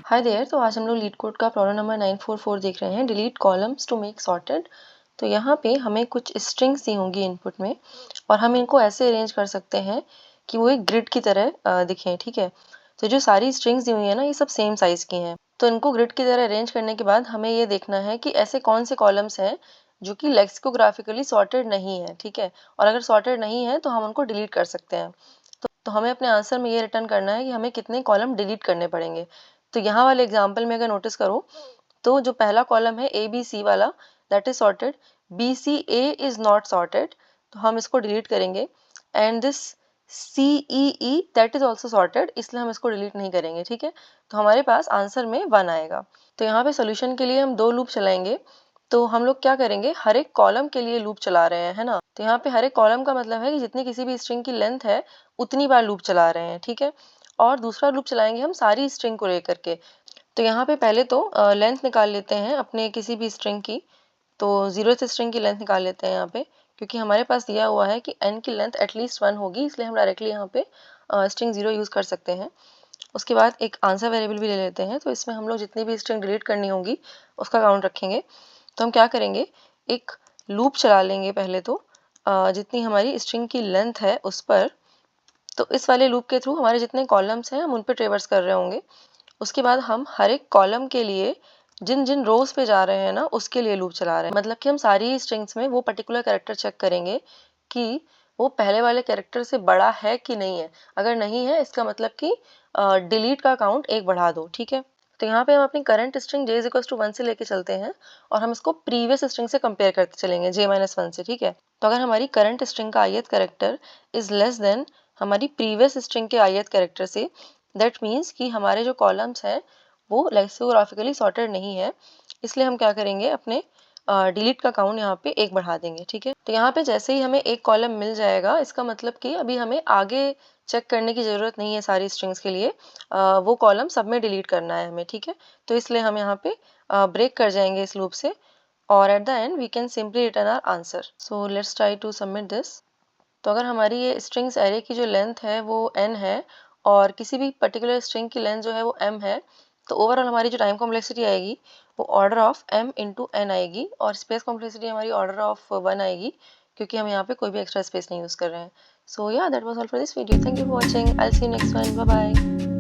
Hi there, तो आज हम लोग लीड कोड का प्रॉब्लम नंबर 944 देख रहे हैं, delete columns to make sorted. तो यहाँ पे हमें कुछ स्ट्रिंग्स दी होंगी इनपुट में और हम इनको ऐसे अरेंज कर सकते हैं कि वो एक ग्रिड की तरह दिखें। ठीक है, तो जो सारी स्ट्रिंग्स दी हुई है ना, ये सब सेम साइज की हैं। तो इनको ग्रिड की तरह अरेंज करने के बाद हमें ये देखना है कि ऐसे कौन से कॉलम्स हैं जो कि लेक्सिकोग्राफिकली सॉर्टेड नहीं है। ठीक है, और अगर सॉर्टेड नहीं है तो हम उनको डिलीट कर सकते हैं। तो हमें अपने आंसर में ये रिटर्न करना है कि हमें कितने कॉलम डिलीट करने पड़ेंगे। तो यहाँ वाले एग्जाम्पल में अगर नोटिस करो तो जो पहला कॉलम है ए बी सी वाला, that is sorted, B C A is not sorted, तो हम इसको डिलीट करेंगे। And this C E E that is also sorted, इसलिए हम इसको डिलीट नहीं करेंगे। ठीक है, तो हमारे पास आंसर में 1 आएगा। तो यहाँ पे सोल्यूशन के लिए हम 2 लूप चलाएंगे। तो हम लोग क्या करेंगे, हर एक कॉलम के लिए लूप चला रहे हैं, है ना। तो यहाँ पे हर एक कॉलम का मतलब है कि जितनी किसी भी स्ट्रिंग की लेंथ है उतनी बार लूप चला रहे हैं। ठीक है, और दूसरा लूप चलाएंगे हम सारी स्ट्रिंग को लेकर के। तो यहाँ पे पहले तो लेंथ निकाल लेते हैं अपने किसी भी स्ट्रिंग की। तो 0th स्ट्रिंग की लेंथ निकाल लेते हैं यहाँ पे, क्योंकि हमारे पास दिया हुआ है कि n की लेंथ एटलीस्ट 1 होगी, इसलिए हम डायरेक्टली यहाँ पे स्ट्रिंग 0 यूज़ कर सकते हैं। उसके बाद एक आंसर वेरिएबल भी ले लेते हैं, तो इसमें हम लोग जितनी भी स्ट्रिंग डिलीट करनी होगी उसका काउंट रखेंगे। तो हम क्या करेंगे, एक लूप चला लेंगे पहले तो जितनी हमारी स्ट्रिंग की लेंथ है उस पर। तो इस वाले लूप के थ्रू हमारे जितने कॉलम्स हैं हम उन पे ट्रेवर्स कर रहे होंगे। उसके बाद हम हर एक कॉलम के लिए जिन जिन रोज पे जा रहे हैं ना, उसके लिए लूप चला रहे हैं। मतलब कि हम सारी स्ट्रिंग्स में वो पर्टिकुलर कैरेक्टर चेक करेंगे कि वो पहले वाले कैरेक्टर से बड़ा है कि नहीं है। अगर नहीं है, इसका मतलब कि डिलीट का काउंट 1 बढ़ा दो। ठीक है, तो यहाँ पे हम अपनी करंट स्ट्रिंग j = 1 से लेके चलते हैं और हम इसको प्रीवियस स्ट्रिंग से कंपेयर करते चलेंगे j-1 से। ठीक है, तो अगर हमारी करंट स्ट्रिंग का ith character is less than हमारी प्रीवियस स्ट्रिंग के ith कैरेक्टर से, दैट मीन्स कि हमारे जो कॉलम्स हैं वो लेक्सिकोग्राफिकली सॉर्टेड नहीं है। इसलिए हम क्या करेंगे, अपने डिलीट का काउंट यहाँ पे 1 बढ़ा देंगे। ठीक है, तो यहाँ पे जैसे ही हमें एक कॉलम मिल जाएगा, इसका मतलब कि अभी हमें आगे चेक करने की ज़रूरत नहीं है सारी स्ट्रिंग्स के लिए। वो कॉलम सब में डिलीट करना है हमें। ठीक है, तो इसलिए हम यहाँ पे ब्रेक कर जाएंगे इस लूप से और at the end we can simply return our answer. So let's try to submit this. तो अगर हमारी ये स्ट्रिंग्स एरे की जो लेंथ है वो n है और किसी भी पर्टिकुलर स्ट्रिंग की लेंथ जो है वो m है, तो ओवरऑल हमारी जो टाइम कॉम्प्लेक्सिटी आएगी वो order of m into n आएगी और स्पेस कॉम्प्लेक्सिटी हमारी ऑर्डर ऑफ 1 आएगी, क्योंकि हम यहाँ पे कोई भी एक्स्ट्रा स्पेस नहीं यूज़ कर रहे हैं। So yeah that was all for this video. Thank you for watching. I will see you next one. Bye bye.